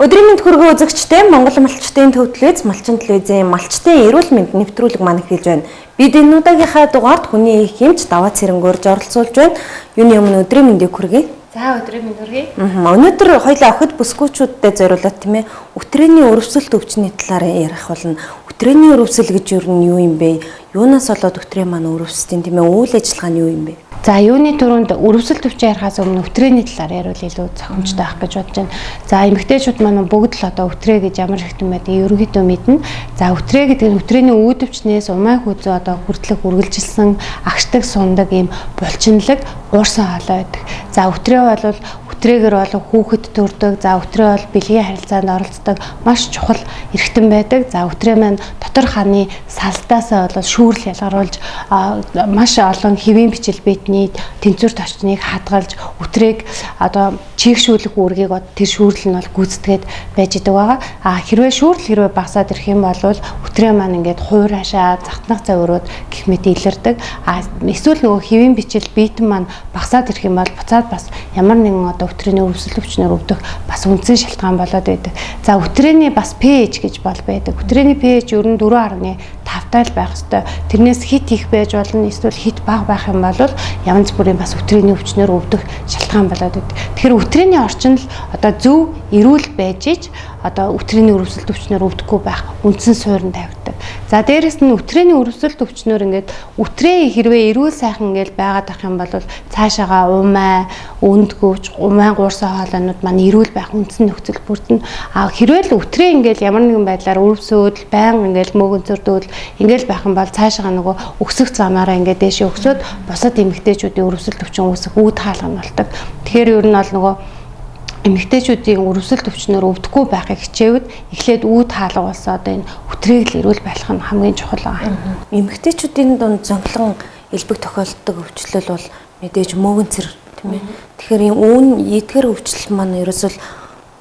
Өдрийн мэнд хүргээ үзэгчтэй Монгол малчтын төв телевиз, малчин телевизийн малчтын эрүүл мэнд нэвтрүүлэг маань эхэлж байна. Бид энэ удаагийнхаа дугаард хүний их хэмж даваа цэрэнгөөрж оролцуулж байна. Юуны өмнө өдрийн мэндийг хүргэе. За өдрийн мэнд хүргэе. Өнөөдөр хоёулаа охид бүсгүүчүүдэд зориулаад тийм ээ өтрээний өрөвсөлт өвчний талаар ярих болно. Өтрээний өрөвсөл гэж юу юм бэ? Юунаас болоод өтрээ маань өрөвсдیں тийм ээ үйл ажиллагаа нь юу юм бэ? За юуны түрүүнд өрөвсөлт өвчин ярихаас өмнө өтрээний талаар яриул илүү зохимжтой байх гэж бодож байна. За эмэгтэйчүүд маань бүгд л одоо өтрээ гэж ямар их юм байдгийг ерөнхийдөө мэднэ. За өтрээ гэдэг нь өтрээний үүдвчнээс умай хүзүү одоо хүртлэх үргэлжилсэн агшдаг сундаг ийм булчинлаг уурсан хоолой байдаг. За өтрээ бол өтрээгээр бол хүүхэд төрдөг. За өтрээ бол бэлгийн харилцаанд оролцдог маш чухал эрхтэн байдаг. За өтрээ маань дотор хааны салдаасаа бол шүүрэл ялгаруулж маш олон хэвийн бичил биетний тэнцвэр товчныг хадгалж өтрээг одоо чийгшүүлэх үүргийг тэр шүүрэл нь бол гүйцэтгээд байж идэг байгаа. Хэрвээ шүүрэл багасаад ирэх юм бол өтрээ маань ингээд хуурашаа захтнах завирууд гэх мэт илэрдэг. Эсвэл нөгөө хэвийн бичил биетэн маань багасаад ирэх юм бол буцаад бас ямар нэгэн одоо өтрээний өрөвсөл өвчнөр өвдөх бас үндсэн шалтгаан болоод байдаг. За өтрээний бас pH гэж бол байдаг. Өтрээний pH ер нь 4.5-тай л байх ёстой. Тэрнээс хит их байж болно, эсвэл хит бага байх юм бол янз бүрийн бас өтрээний өвчнөр өвдөх шалтгаан болоод байдаг. Тэгэхээр өтрээний орчин л одоо зөв эрүүл байж ич одоо өтрээний өрөвсөлт өвчнөр өвдөхгүй байх үндсэн суурин тавигддаг. За дээрэс нь өтрээний өрөвсөлт өвчнөр ингээд өтрээ хэрвээ эрүүл сайхан ингээд байгаад ах юм бол цаашаага умай, өндгөвч, умай гуурсан хоолойнууд маань эрүүл байх үндсэн нөхцөл бүрдэнэ. Хэрвээ л өтрээ ингээд ямар нэгэн байдлаар өрөвсөөл, байнга ингээд мөөгөнцөрдөл ингээд байх юм бол цаашаага нөгөө өксөх замаараа ингээд дээшээ өксөд бусад эмэгтэйчүүдийн өрөвсөлт өвчин үүсэх үүд хаалга нь болдог. Тэгэхээр ер нь бол нөгөө эмэгтэйчүүдийн өрөвсөлт өвчнөр өвдөхгүй байхыг хичээвд эхлээд үүд хаалга болсон одоо энэ өтрээг л эрүүл байх нь хамгийн чухал байгаа. Эмэгтэйчүүдийн дунд зөнхлөн элбэг тохиолддог өвчлөл бол мэдээж мөөгөнцөр тийм ээ. Тэгэхээр энэ үүн эдгэр өвчлөл маань ерөөсөл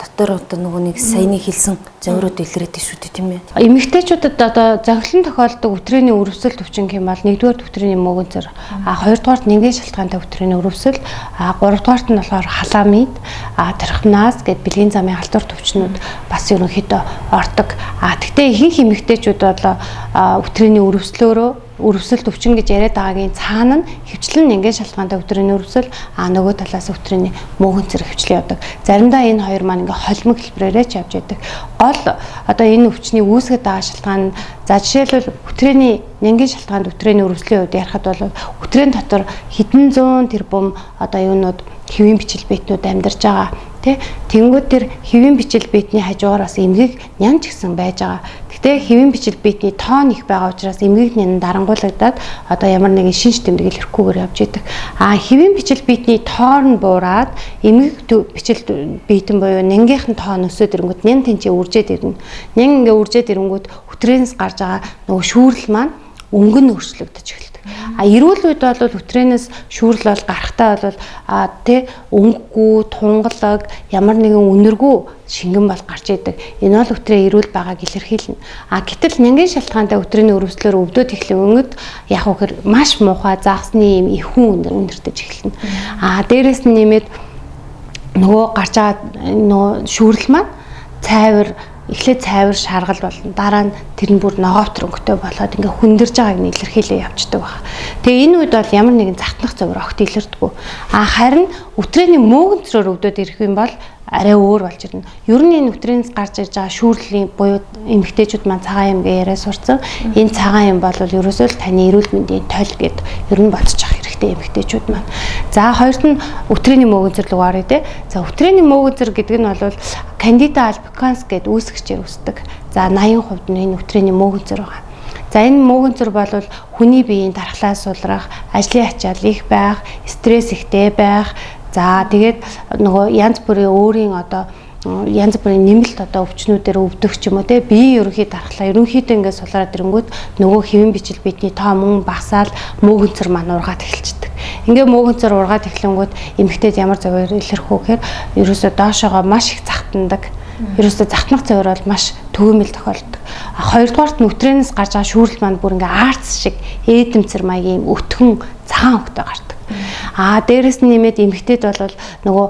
дотор одоо нөгөө нэг саяны хэлсэн завирууд илрээд шүү дээ тийм ээ. Эмэгтэйчүүдэд одоо зөнхлөн тохиолддог өтрээний өрөвсөлт өвчин гэм бол нэгдүгээр өтрээний мөөгөнцөр, хоёрдугаарт нингийн шалтгаантай өтрээний өрөвсөл, гуравдугаарт нь болохоор халамид, трихназ гэд бэлгийн замын халдварт өвчнүүд бас ерөнхийдөө ордог. Тэгтээ ихэнх эмэгтэйчүүд бол өтрээний өрөвсөлт өвчин гэж яриад байгаагийн цаана нь хөвчлэн нингийн шалтгаантай өтрээний өрөвсөл, нөгөө талаас өтрээний мөөгөнцөр хөвчлэн явдаг. Заримдаа энэ хоёр маань ингээ холимог хэлбэрээрээ ч явж байдаг. Гол одоо энэ өвчний үүсгэж байгаа шалтгаан нь за жишээлбэл өтрээний нингийн шалтгаанд өтрээний өрөвслийн үед ярихад бол өтрээн дотор хэдэн зуун тэрбум одоо юунууд хэвийн бичил биетнүүд амьдарч байгаа. Тэнгүүд тэр хэвийн бичил биетний хажуугаар бас эмгэг ням ч гэсэн байж байгаа. Гэтэ хэвийн бичил биетний тоон их байгаа учраас эмгэгний дарангуулагдаад одоо ямар нэгэн шинж тэмдэг илэрхгүйгээр явж идэг. Хэвийн бичил биетний тоон буураад эмгэг бичил биетэн буюу нингийнхэн тоон өсөд ирэнгүүт нэн тэнцээ үржээд ирнэ. Нэн ингээ үржээд ирэнгүүт өтрээнээс гарч байгаа нөгөө шүүрэл маань өнгө нь өөрчлөгдөж эхэлдэг. Эрүүл үед бол өтрээнээс шүүрэл бол гарахтаа бол өнгөгүй, тунгалаг, ямар нэгэн үнэргүй шингэн бол гарч идэг. Энэ бол өтрээ эрүүл байгааг илэрхийлнэ. Гэтэл нингийн шалтгаантай өтрээний өрөвслөөр өвдөд эхлэх өнгөд яг үхэр маш муухай загсны юм ихүүн үнэртэж эхэлнэ. Дээрээс нь нэмээд нөгөө гарч байгаа нөгөө шүүрэл маань эхлээд цайвар шаргал болно. Дараа нь тэр нь бүр ногоовтор өнгөтэй болоод ингээ хүндэрж байгааг нь илэрхийлээ явчихдаг байна. Тэгээ энэ үед бол ямар нэгэн захтнах завир огт илэрдэггүй. Харин өтрээний мөөгөнцрөөр өвдөд ирэх юм бол арай өөр болж ирнэ. Ер нь энэ өтрээнээс гарч ирж байгаа шүүрлийн буюу эмэгтэйчүүд маань цагаан юм гээ яриа сурцсан. Энэ цагаан юм бол ерөөсөө л таны эрүүл мэндийн тойл гэд ер нь бодчих хэрэгтэй эмэгтэйчүүд маань. За хоёрт нь өтрээний мөөгөнцөр рүү оръё те. За өтрээний мөөгөнцөр гэдэг нь бол Candida albicans гэд үүсгчээр үүсдэг. За 80% нь энэ өтрээний мөөгөнцөр байгаа. За энэ мөөгөнцөр бол хүний биеийн дархлаа сулрах, ажлын ачаал их байх, стресс ихтэй байх. За тэгээд нөгөө янз бүрийн өөрийн одоо янз бүрийн нэмэлт одоо өвчнүүдээр өвдөх ч юм уу те биеийн ерөнхий дархлаа ерөнхийдөө ингээд сулраад ирэнгүүт нөгөө хэвэн бичил биетний тоо мөн багасаал мөөгөнцөр маань ургаад эхэлчихдэг. Ингээ мөөгөнцөр ургаад эхлэнгүүт эмэгтэйд ямар завир илэрхүү гэхээр ерөөсөө доошоогоо маш их захтандаг. Ерөөсөө захтнах завир бол маш төгөөмөл тохиолддог. Хоёрдугаарт нь өтрээнээс гарч байгаа шүүрэл маань бүр ингээ аарц шиг ээдэмцэр маягийн өтгөн цагаан хөвгтэй гардаг. Дээрээс нь нэмээд эмэгтэйд бол нөгөө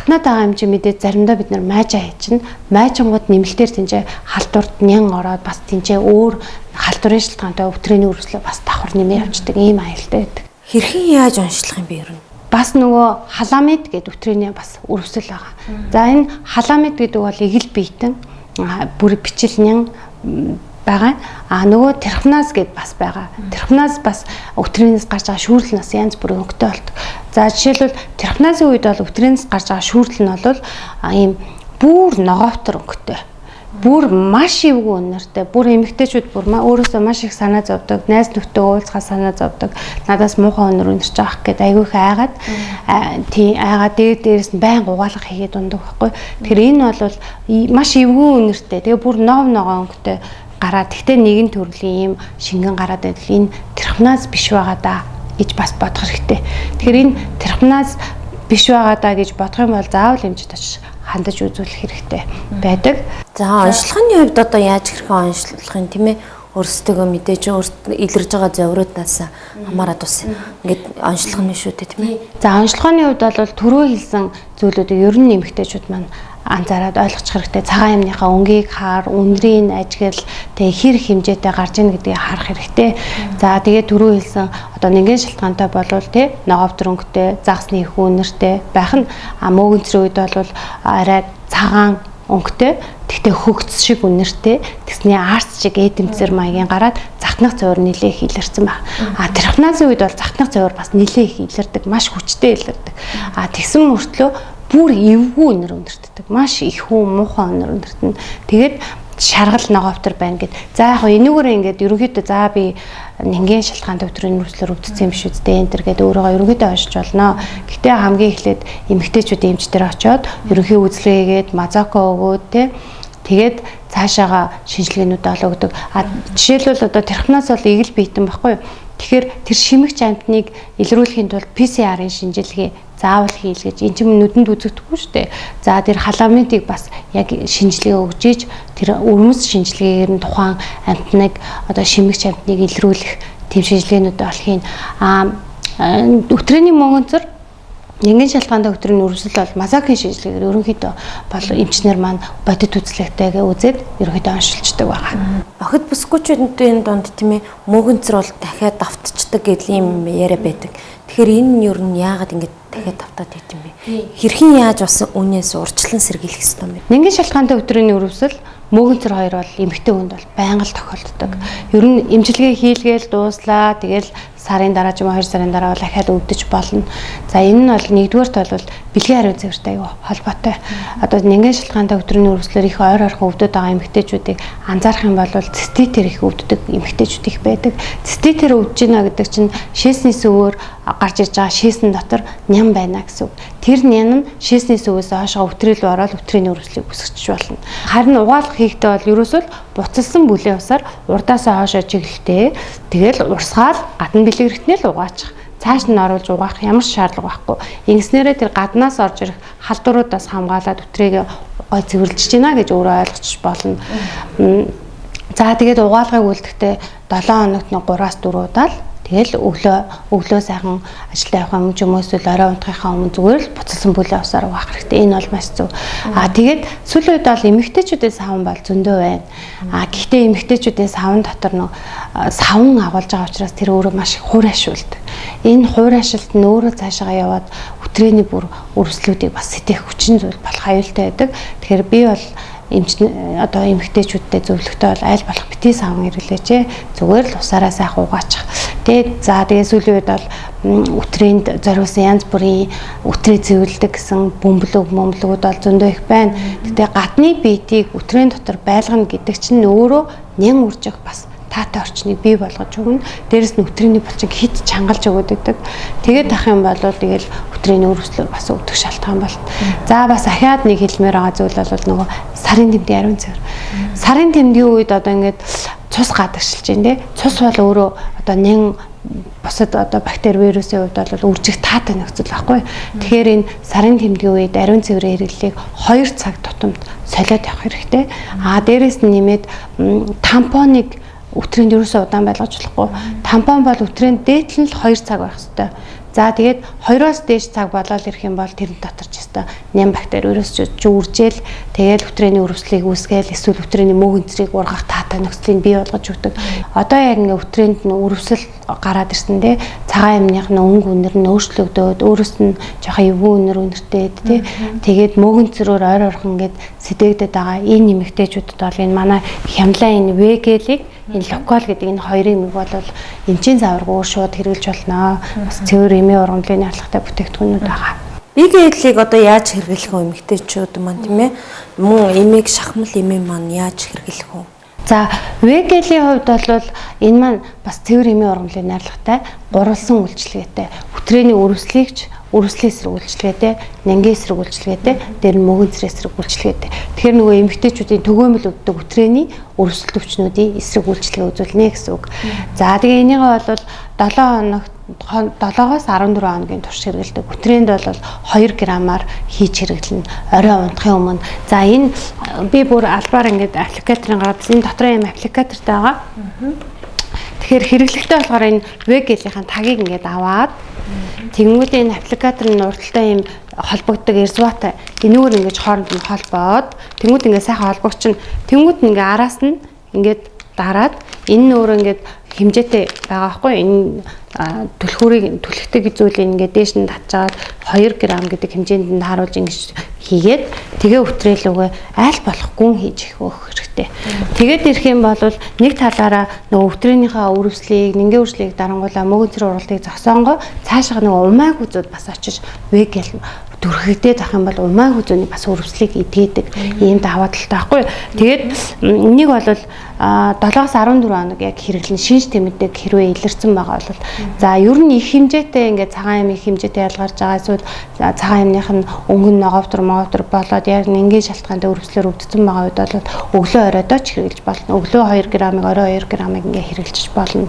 татнаад байгаа хэмжээ мэдээ заримдаа бид нар майжаа хийчихнэ. Майжингууд нэмэлтээр тэнцээ халдварт нян ороод бас тэнцээ өөр халдварын шалтгаантай өвтрээний үргэлжлэл бас давхар нэмээ явчихдаг ийм аюултай байдаг. Хэрхэн яаж онцлох юм бэ ер нь? Бас нөгөө халамид гэдэг өвтрээний бас үргэлжлэл байгаа. За энэ халамид гэдэг бол игэл биетэн бүр бичил нян байгаа. Нөгөө терхназ гэд бас байгаа. Терхназ бас өвтрэнээс гарч байгаа шүүрэл нас янз бүрийн өнгөтэй болдог. За жишээлбэл терхназын үед бол өвтрэнээс гарч байгаа шүүрэл нь бол ийм бүр ногоовтор өнгөтэй. Бүр маш эвгүй үнэртэй. Бүр эмэгтэйчүүд бүр өөрөөсөө маш их санаа зовдөг. Найз нөхдөд уулзахаа санаа зовдөг. Надаас муухай үнэр үнэрч байгаа гэхэд айгүйх айгаад тийм айгаад дээрээс нь байн угаалга хийгээд ундаг байхгүй. Тэгэхээр энэ бол маш эвгүй үнэртэй. Тэгээ бүр ногоо өнгөтэй гараад тэгтээ нэгэн төрлийн ийм шингэн гараад байдал энэ терхназ биш байгаа да гэж бас бодох хэрэгтэй. Тэгэхээр энэ терхназ биш байгаа да гэж бодох юм бол заавал эмчд очиж хандаж үзүүлэх хэрэгтэй байдаг. За онцлогын хувьд одоо яаж хэрхэн онцлох юм тийм ээ? Өөрсдөө мэдээж өөрсдөө илэрж байгаа зовруудаас хамаарат ус ингээд онцлох нь шүү дээ тийм ээ. За онцлогын хувьд бол түрүү хэлсэн зүйлүүдийг ер нь эмэгтэйчүүд маань анзаараад ойлгочих хэрэгтэй. Цагаан юмныхаа өнгийг хаар, үнэрийн ажигл тэг хэр хэмжээтэй гарч ийн гэдгийг харах хэрэгтэй. За тэгээд түрүү хэлсэн одоо нэгэн шалтгаантай болвол тий ногоовтор өнгөтэй, загсны их үнэртэй байх нь мөөгөнцрийн үед бол арай цагаан өнгөтэй тэгтээ хөгц шиг үнэртэй тэгсний арц шиг эдэмцэр маягийн гараад захтнах цовор нилээх илэрсэн баг. Терхназын үед бол захтнах цовор бас нилээх илэрдэг, маш хүчтэй илэрдэг. Тэгсэн мөртлөө бүр эвгүй үнэр өндөртдөг. Маш их хүн муухай үнэр өндөртнө. Тэгээд шаргал ногоовтор байна гэд. За яг энүүгээр ингээд ерөнхийдөө за би нэгэн шалтгаантай өдрийн нүүрслэр өвдсөн юм биш үстэй энэ төр гэдэг өөрийгөө ерөнхийдөө ойшиж болно. Гэхдээ хамгийн эхлээд эмэгтэйчүүд эмч дээр очиод ерөнхий үзлэгээгээд мазако өгөөд тэгээд цаашаага шинжилгээнүүд олгодог. Жишээлбэл одоо терхнаас бол игэл биетэн баггүй юу? Тэгэхээр тэр шимэгч амьтныг илрүүлэхийн тулд PCR-ын шинжилгээ заавал хийлгэж эн чинь нүдэнд үзэгдэхгүй шүү дээ. За тэр халамидыг бас яг шинжилгээ өгж ийж тэр өрмөс шинжилгээгээр нь тухайн амьтныг одоо шимэгч амьтныг илрүүлэх тэм шинжилгээнүүд олохын өтрээний мөнгөнцөр нэгэн шалтгаантай өдрийн үргэлжлэл бол мазакийн шинжилгээгээр ерөнхийдөө бол эмчнэр маань бодит үзлэгтэйгээ үзээд ерөнхийдөө оншилждаг байгаа. Охид бүсгүүчүүдийн донд тийм ээ мөөгөнцөр бол дахиад давтцдаг гэдэг юм яриа байдаг. Тэгэхээр энэ нь ер нь яагаад ингэж дахиад давтаад байт юм бэ? Хэрхэн яаж бас үнээс урьдчилан сэргийлэх ёстой юм бэ? Нэгэн шалтгаантай өдрийн үргэлжлэл мөөгөнцөр хоёр бол эмэгтэй хүнд бол байнга л тохиолддог. Ер нь эмчилгээ хийлгээл дууслаа тэгэл сарын дараа ч юм уу 2 сарын дараа бол ахаад өвдөж болно. За энэ нь бол нэгдүгээрт бол бэлгийн хариу цэвэртэй аюу холбоотой. Одоо нэгэн шалтгаантай өдрийн үргэлжлэлээр их ойр ойрхон өвдөд байгаа эмэгтэйчүүдийг анзаарах юм бол циститер их өвддөг эмэгтэйчүүд их байдаг. Циститер өвдөж байна гэдэг чинь шээснээс өөр гарч ирж байгаа шээсэн дотор ням байна гэсэн үг. Тэр ням нь шээснээс өвөөс хоошоо өвтрэл ороод өвтрийн үргэлжлэлийг үсгэж болно. Харин угаалга хийхдээ бол ерөөсөө буцалсан бүлээн усаар урдаасаа хоошоо чиглэлтэй. Тэгэл урсгаал гадна бэлгэрхтнээ л угаачих. Цааш нь оруулж угаах ямар шаардлага байхгүй. Ингэснээрээ тэр гаднаас орж ирэх халдваруудаас хамгаалаад өтрийг гой цэвэрлж байна гэж өөрөө ойлгочих болно. За тэгээд угаалгыг үлдэхдээ 7 хоногт нь 3-4 удаа л тэгэл өглөө сайхан ажилдаа явах юм ч юм уу эсвэл орой унтахынхаа өмнө зүгээр л буцалсан бүлээн усаар угаах хэрэгтэй. Энэ бол маш зөв. Тэгээд сүүлийн үед бол эмэгтэйчүүдээс савн бол зөндөө байна. Гэхдээ эмэгтэйчүүдээс савн дотор нөө савн агуулж байгаа учраас тэр өөрөө маш их хуурайшуулдаг. Энэ хуурайшилт нь өөрөө цаашаа яваад өтрээний бүр өрсөлдүүдийг бас сэтэх хүчин зүйл болох аюултай байдаг. Тэгэхээр би бол одоо эмэгтэйчүүдтэй зөвлөгтэй бол аль болох битгий савн хэрэглээч. Зүгээр л усаараа сайхан угаачих. Тэгээд сүүлийн үед бол өтрээнд зориулсан янз бүрийн өтрээ зэвэрлэдэг гэсэн бөмбөлөгүүд бол зөндөө их байна. Тэгтээ гадны биетийг өтрийн дотор байлгана гэдэг чинь өөрөө нян үржих бас таатай орчныг бий болгож өгнө. Дээрэс нь өтрийний булчинг хит чангалж өгöd өгдөг. Тэгээд ах юм бол тэгэл өтрийний өрөвслөөр бас өвдөх шалтгаан болно. За бас ахаад нэг хэлмээр байгаа зүйл бол нөгөө сарын тэмдгийн ариун цэвэр. Сарын тэмдгийн үед одоо ингээд цус гадагшилж байна те. Цус бол өөрөө одоо нян бусад одоо бактери вирусын хувьд бол үржих таатай нөхцөл байхгүй. Тэгэхээр энэ сарын тэмдгийн үед ариун цэврийн хэрэглээг 2 цаг тутамд солиод явах хэрэгтэй. Дээрэс нь нэмээд тампоныг өтрийн ерөөсөө удаан байлгаж болохгүй. Тампон бол өтрийн дээдлэн л 2 цаг байх хэрэгтэй. За тэгээд 2-оос дээш цаг болоод ирэх юм бол тэрэн дотор ч ёстой ням бактери өрөөсч үржээл тэгээд өтрээний өрөвслийг үүсгээл эсвэл өтрээний мөөгөнцрийг ургах таатай нөхцөлийг бий болгож өгдөг. Одоо яг ингээ өтрээнд нь өрөвсөл гараад ирсэн тий цагаан амьных нь өнгө үнэр нь өөрчлөгдөөд өөрөөс нь жоохон эвгүй үнэр үнэртэй тий тэгээд мөөгөнцрөөр ойр ойрхон ингээд сэдэгдэд байгаа энэ нэмэгтэйчүүдэд бол энэ манай хямлаа энэ вегелийг энэ локал гэдэг энэ хоёрын нэг бол эмчийн заваргуур шууд хэрэгжилж болно. Бас цэвэр эмийн ургамлын алхахтай бүтээгдэхүүнүүд байгаа. Вегелийг одоо яаж хэрэглэх вэ эмэгтэйчүүд маань тийм ээ? Мөн эмийг шахмал эмээ маань яаж хэрэглэх вэ? За, вегелийн хувьд бол энэ маань бас цэвэр эмийн ургамлын найрлагатай, гурвалсан үйлчилгээтэй, өтрээний өрөвслийн эсрэг үйлчилгээтэй, нянгийн эсрэг үйлчилгээтэй, дээр нь мөөгөнцрийн эсрэг үйлчилгээтэй. Тэгэхээр нөгөө эмэгтэйчүүдийн төгөөмөл өгдөг өтрээний өрөвсөл төвчнүүдийн эсрэг үйлчилгээ үзүүлнэ гэсэн үг. За тэгээ энийгээ бол 7-оос 14 хоногийн турш хэрэгэлдэг. Өтрээнд бол 2 граммаар хийж хэрэглэнэ. Орой унтахын өмнө. За энэ би бүр албаар ингээд аппликаторын гараад энэ дотроо юм аппликатортай байгаа. Тэгэхээр хэрэглэхтэй болохоор энэ вегелийнхэн тагийг ингээд аваад тэнгүүд энэ аппликатор нь урталтай юм холбогддог эрзватай энүүгээр ингээд хооронд нь холбоод тэнгүүд ингээд сайхан холбогч нь тэнгүүд ингээд араас нь ингээд дараад энэ нь өөрөө ингээд хэмжээтэй байгаа байхгүй энэ түлхүүрийг түлхдэг зүйлийг ингээд дээш нь татчаад 2 г гэдэг хэмжээнд нь харуулж ингэж хийгээд тэгээ өтрээлүүгээ аль болох гүн хийж өгөх хэрэгтэй. Тэгээд ирэх юм бол нэг талаараа нөгөө өтрээнийхээ өрөвслийг, нингээ өршлийг дарангуулаа мөөгөнцөр ургалтыг зогсонгоо цаашаа нөгөө умайг үзүүд бас очиж вегел дүрхэгдээд ах юм бол умайг үзүүний бас өрөвслийг идгээдэг ийм даваа талтай байхгүй. Тэгээд энийг бол 7-аас 14 хоног яг хэрэглэн шинж тэмдэг хэрвээ илэрсэн байгаа бол за ер нь их хэмжээтэй ингээд цагаан амийн хэмжээтэй ялгарч байгаа эсвэл цагаан амных нь өнгөн моговтор болоод яг нингийн шалтгаантай өрөвслөөр өвдсөн байгаа үед бол өглөө оройдоо ч хэрэглэж болно. Өглөө 2 г-ыг орой 2 г-ыг ингээд хэрэглэж болно.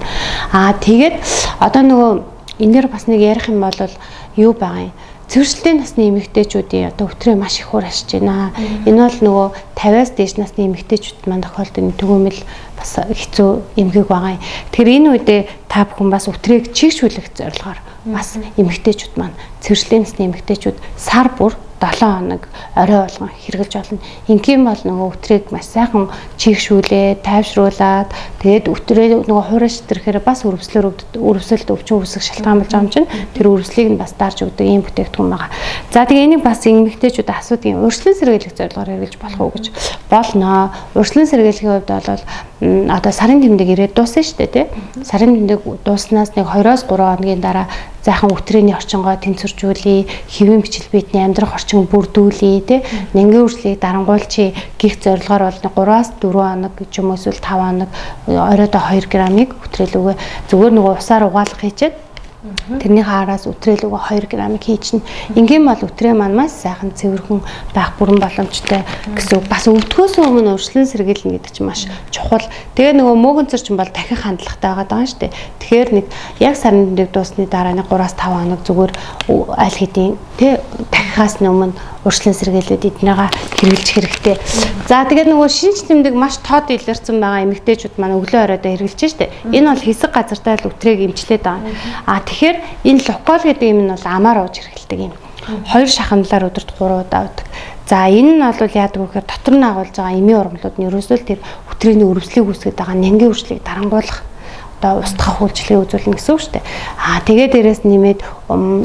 Тэгээд одоо нөгөө энэ дээр бас нэг ярих юм бол юу байгаа юм? Цэвэршилтийн насны эмэгтэйчүүдийн одоо өтрөө маш их хурж байна. Энэ бол нөгөө 50-аас дээш насны эмэгтэйчүүд маань тохиолдсон төгөөмөл бас хэцүү эмгэг байгаа юм. Тэгэхээр энэ үедээ та бүхэн бас өтрийг чигшүүлэх зорилгоор бас эмэгтэйчүүд маань цэвэршилтийн насны эмэгтэйчүүд сар бүр 7 хоног орой болгон хэрэгжилж болно. Ингийн бол нөгөө өтрийг маш сайхан чигшүүлээ, тайвшруулад тэгээд өтрөө нөгөө хуурайш тэрхээр бас өрөвслөлд өвчин үүсэх шалтгаан болж байгаа юм чинь тэр өрөвслийг нь бас дарж өгдөг ийм бүтээгдэхүүн байгаа. За тэгээ энийг бас эмэгтэйчүүд асуудгийн урьдчилан сэргийлэх зорилгоор хэрэгжилж болох уу гэж болно. Урьдчилан сэргийлэхийн хувьд бол одоо сарын тэмдэг ирээд дуусна шүү дээ тий. Сарын тэмдэг дууснаас нэг 2-оос 3 хоногийн дараа зайхан өтрээний орчингоо тэнцвэржүүлээ, хэвийн бичил биетний амьдрах орчин бүрдүүлээ тий. Нингийн өршлийг дарангуйлчи гих зорилгоор бол 3-аас 4 хоног ч юм уу эсвэл 5 хоног оройдоо 2 г-ыг өтрээлүүгээ зүгээр нөгөө усаар угаалгах хийчихэд тэрний хаараас өтрээлүүгээ 2 г-ыг хийчихнэ. Ингийн бол өтрээ маань маш сайхан цэвэрхэн байх бүрэн боломжтой гэсэн үг. Бас өвдгөөс өмнө урьдчилан сэргийлнэ гэдэг чинь маш чухал. Тэгээ нөгөө мөөгөнцөр чинь бол дахин хандлагатай байгаа шүү дээ. Тэгэхээр нэг яг сарын тэмдэг дуусны дараа нэг 3-аас 5 хоног зүгээр аль хэдийн тий дахихаас өмнө урьдчилан сэргийлээд эднийгээ хэрэглэж хэрэгтэй. За тэгээд нөгөө шинж тэмдэг маш тод илэрсэн байгаа эмэгтэйчүүд маань өглөө оройдоо хэрэглэж штэ. Энэ бол хэсэг газартай л өтрийг эмчлээд байгаа. Тэгэхээр энэ локал гэдэг юм нь бол амаар ууж хэрэглэдэг юм. 2 шахамлаар өдөрт 3 удаа удаг. За энэ нь бол яадаг вэ гэхээр дотор нь агуулж байгаа эмийн ургамлууд нь ерөөсөө тэр өтрээний өрөвслийг үүсгэж байгаа нянгийн өршлийг дарангуулах одоо устгах үйлчлэгийг үзүүлнэ гэсэн үг шүү дээ. Тэгээд дээрээс нэмээд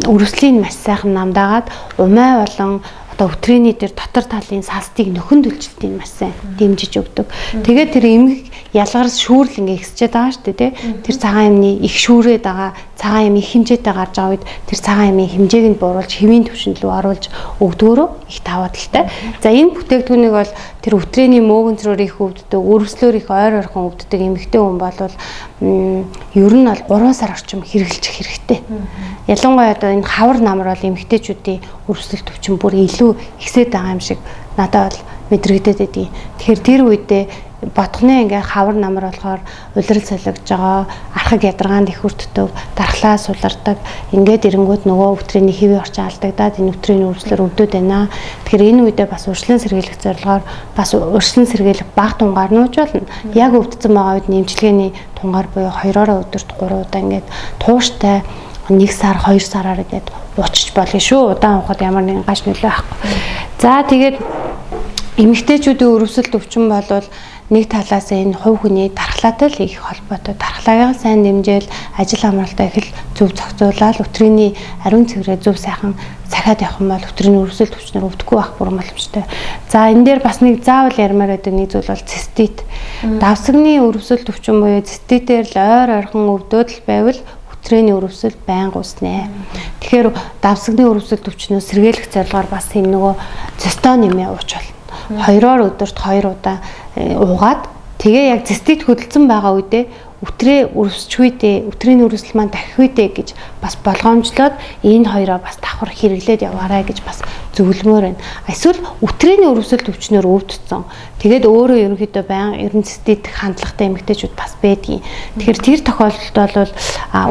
өрөвслийн маш сайхан намдаагаад умай болон одоо өтрээний дээр дотор талын састыг нөхөн төлжилтийг маш сайн дэмжиж өгдөг. Тэгээд тэр эмгэг ялгарс шүүрл ингээ ихсчээд байгаа шүү дээ. Тэр цагаан эмний их шүүрээд байгаа, цагаан эм их хэмжээтэй гарч байгаа үед тэр цагаан эмийн хэмжээг нь бууруулж хэвийн төвшөнд рүү оруулж өгдгөөрөө их даваа талтай. За энэ бүтээгдэхүүнийг бол тэр өтрээний мөөгөнцрөөр их өвддөг, өрөвслөөр их ойр ойрхон өвддөг эмэгтэй хүн бол ер нь бол 3 сар орчим хэрэгжилчих хэрэгтэй. Ялангуяа одоо энэ хавар намар бол эмэгтэйчүүдийн өрөвсөл төвчин бүр илүү ихсээд байгаа юм шиг надад бол мэдрэгдээд байдгийг. Тэгэхээр тэр үедээ ботхны ингээ хавар намар болохоор улирал солигдож байгаа, архаг ядаргаанд их хүртдэг, дархлаа сулардаг. Ингээд ирэнгүүт нөгөө өтрээний хэвийн орчин алдагдаад энэ өтрээний өрөвслөөр өвдөд байна. Тэгэхээр энэ үедээ бас урьдчилан сэргийлэх зорилгоор бас урьдчилан сэргийлэх баг тунгаар нууж болно. Яг өвдсөн байгаа үед нэмчилгээний тунгаар буюу 2-оор өдөрт 3 удаа ингээд тууштай 1 сар 2 сараар ингээд уучиж болно шүү. Удаан ухад ямар нэгэн гаш нөлөө байхгүй. За тэгээд эмэгтэйчүүдийн өрөвсөлт өвчин болвол нэг талаас энэ хувь хүний дархлаатай л их холбоотой. Дархлаагаа сайн дэмжээл, ажил амралтаа их л зөв зохицуулаад өтрийний ариун цэврээ зөв сайхан цахиад явах юм бол өтрийний өрөвсөлт өвчнөр өвдөхгүй байх бүрэн боломжтой. За энэ дээр бас нэг заавал ярмаар байдаг нэг зүйл бол цистит. Давсагны өрөвсөлт өвчин буюу циститээр л ойрхон өвдөөд л байвал өтрийний өрөвсөлт байнга үүснэ. Тэгэхээр давсагны өрөвсөлт өвчнөөс сэргийлэх зорилгоор бас энэ нөгөө цистонемия ууч болно. 2-оор өдөрт 2 удаа уугаад тэгээ яг цистит хөдөлсөн байгаа үедээ өтрээ өрөвсч үедээ өтрийн өрөвсөл маань дахих үедээ гэж бас болгоомжлоод энэ хоёроо бас давхар хэрэглээд яваарай гэж бас зөвлөмөр байна. Эсвэл өтрийн өрөвсөлт өвчнөр өвдсөн. Тэгээд өөрөө ерөнхийдөө байнга ерөн цистит хандлагатай эмэгтэйчүүд бас байдгийн. Тэгэхээр тэр тохиолдолд бол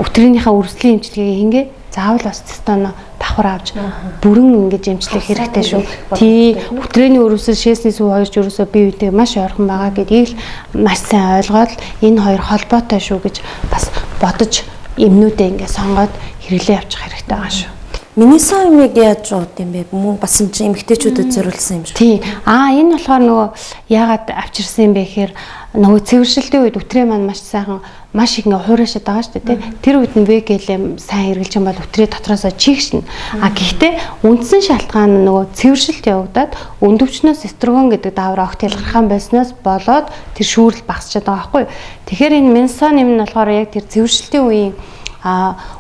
өтрийнхээ өрөвслийн эмчилгээг хингээ заавал бас цистон давхар авч бүрэн ингэж эмчлэх хэрэгтэй шүү. Тий, өтрээний өрөвсөл шээсний сүв хоёрч өрөөсөө бие биенээ маш ойрхон байгаа гэдгийг маш сайн ойлгоод энэ хоёр холбоотой шүү гэж бас бодож эмнүүдээ ингэ сонгоод хэрэглээ явуучих хэрэгтэй байгаа шүү. Минисамиг яаж ууд юм бэ? Мөн бас энэ чинь эмэгтэйчүүдэд зориулсан юм шиг. Тий. Энэ болохоор нөгөө яагаад авчирсан юм бэ гэхээр нөгөө цэвэршилтийн үед өтрээ маань маш сайхан маш их ингээ хуурашаад байгаа шүү дээ. Тэр үед нь вегэлээ сайн хэрэгжилж юм бол өтрээ дотроосоо чигшнэ. Гэхдээ үндсэн шалтгаан нь нөгөө цэвэршилт явагдаад өндөвчнөөс эстрогон гэдэг даавар огт ялгархан байснаас болоод тэр шүүрэл багасчаад байгаа байхгүй. Тэгэхээр энэ менсонем нь болохоор яг тэр цэвэршилтийн үеийн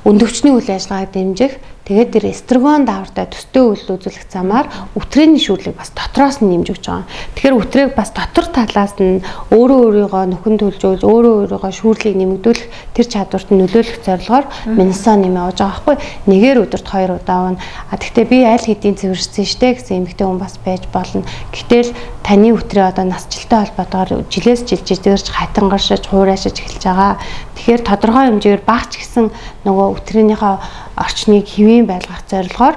өндөвчний үйл ажиллагааг дэмжих тэгээд тэр эстрогон даавартай төстэй үйл үзүүлэх замаар өтрээний шүүрлийг бас дотроос нь нэмж өгч байгаа. Тэгэхээр өтрээг бас дотор талаас нь өөрийнхөө нөхөн төлжүүлж өөрийнхөө шүүрлийг нэмэгдүүлэх тэр чадварт нь нөлөөлөх зорилгоор менсон нэмээ оож байгаа байхгүй. Нэгээр өдөрт 2 удаа уна. Гэхдээ би аль хэдийн цэвэрсэн штэ гэсэн эмэгтэй хүн бас байж болно. Гэтэл таны өтрээ одоо насжилттай холбоотойгоор жилээс жил зэрж хатангаршиж хуурайшиж эхэлж байгаа. Тэгэхээр тодорхой хэмжээгээр багч гэсэн нөгөө өтрийнхөө орчныг хэвийн байлгах зорилгоор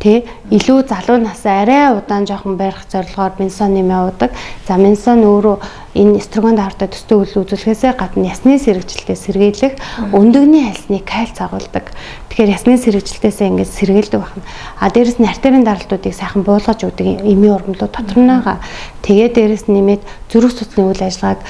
илүү залуу насаа арай удаан жоохон барих зорилгоор менсон нэмээ уудаг. За менсон өөрөө энэ эстрогон даавартай төстэй үйл үзүүлэхээс гадна ясны сэргэжилтээ сэргийлэх, өндөгний хальсныг кальц агуулдаг. Тэгэхээр ясны сэргэжилтээс ингэж сэргийлдэг байна. Дээрэс нь артерийн даралтуудыг сайхан буулгаж өгдөг эмийн ургамлууд дотор наага. Тэгээд дээрэс нь нэмээд зүрх судасны үйл ажиллагааг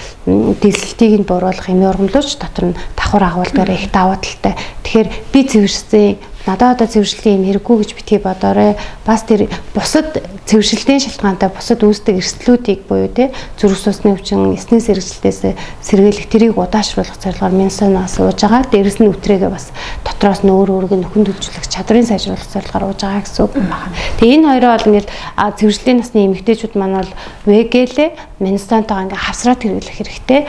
дэвсэлтийг нь бууруулах эмийн ургамлууч дотор нь давхар агуулгаар их даваа талтай. Тэгэхээр би цэвэрсэн надад одоо цэвэршилтийн юм хэрэггүй гэж битгий бодоорой. Бас тэр бусад цэвэршилтийн шалтгаантай бусад үүсдэг эрсдлүүдийг буюу зүрх судасны өвчин, эсний сэргэжилтээс сэргийлэх тэрийг удаашруулах зорилгоор менсоноос ууж байгаа. Дээрэс нь өтрээгээ бас дотроос нь өөр нөхөн төлжүүлэх чадрын сайжруулах зорилгоор ууж байгаа гэсэн үг байна. Тэгээ энэ хоёроо бол ингээд цэвэршилтийн насны эмэгтэйчүүд маань бол вегэлээ менсонтойгоо ингээд хавсраад хэрэглэх хэрэгтэй.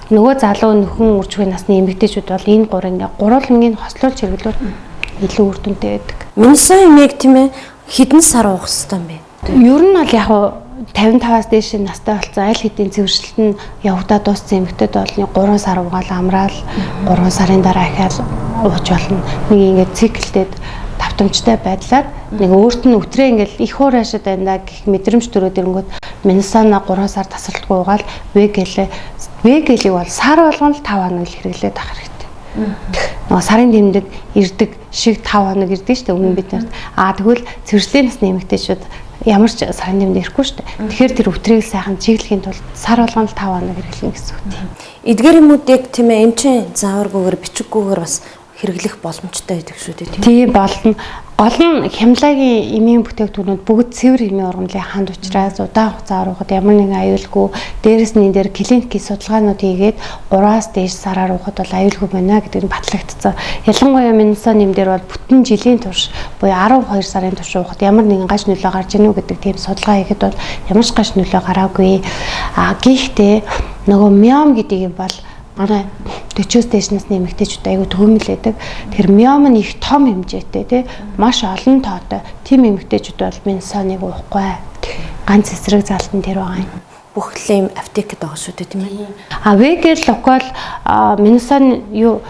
Нөгөө залуу нөхөн үржих насны эмэгтэйчүүд бол энэ гурвангийн хослуулж хэрэглүүр илүү үр дүнтэй байдаг. Менсон эмээг тийм ээ хэдэн сар уух хэрэгтэй юм бэ? Ер нь бол яг 55-аас дээш настай болсон аль хэдийн цэвэршилт нь явагдаад дууссан эмэгтэйд бол 3 сар угаал амраал 3 сарын дараа ахаал ууж болно. Нэг ингээд циклдээд давтамжтай байдлаар нэг өөрт нь өтрээ ингээл их хуурайшаад байна гэх мэдрэмж төрөөд ирэнгүүт менсона 3 сар тасралтгүй угаал вегэлийг бол сар болгоно л 5 хоног л хэрэглээд авах хэрэгтэй. Нөгөө сарын тэмдэг ирдэг шиг 5 хоног ирдэг шүү дээ өмнө бид нарт. Тэгвэл цэвэршлийн насны эмэгтэйчүүд ямар ч сарын тэмдэг ирэхгүй шүү дээ. Тэгэхээр тэр өтрийг сайхан чиглэхийн тулд сар болгоно л 5 хоног хэрэглэнэ гэсэн үг тийм. Эдгээр юмуудыг тийм ээ эмчийн зааваргүйгээр бичиггүйгээр бас хэрэглэх боломжтой байдаг шүү дээ. Тийм болно. Гол нь хямлагийн эмийн бүтээгдэхүүнүүд бүгд цэвэр эмийн ургамлын ханд учраас удаан хугацаар уухад ямар нэгэн аюулгүй. Дээрэс нь энэ дээр клиникийн судалгаанууд хийгээд 3-аас дээш сараар уухад бол аюулгүй байна гэдэг нь батлагдсан. Ялангуяа менсон нэм дээр бол бүтэн жилийн турш буюу 12 сарын турш уухад ямар нэгэн гаж нөлөө гарч ийнү гэдэг тийм судалгаа хийхэд бол ямар ч гаж нөлөө гараагүй. Гэхдээ нөгөө миом гэдэг юм бол манай 40-с дээш насны эмэгтэйчүүд айгүй төвөмөлөдөг. Тэр миом нь их том хэмжээтэй маш олон тоотой. Тим эмэгтэйчүүд бол менсоныг уухгүй. Ганц эсрэг залтан тэр байгаа юм. Бүх л аптекэд байгаа шүү дээ тийм ээ. Вегел локал менсон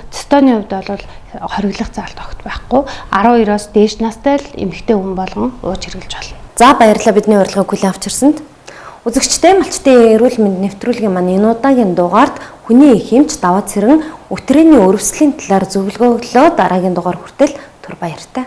цистоны хувьд бол хориглох заалт огт байхгүй. 12-оос дээш настай л эмэгтэй хүн болгон ууж хэрэглэж болно. За баярлалаа бидний урилгыг хүлээн авч ирсэнд. Үзэгчтэй малчтын эрүүл мэнд нэвтрүүлгийн маань энэ удаагийн дугаард хүний их эмч даваа цэрэн өтрээний өрөвслийн талаар зөвлөгөө өглөө. Дараагийн дугаар хүртэл түр баяртай.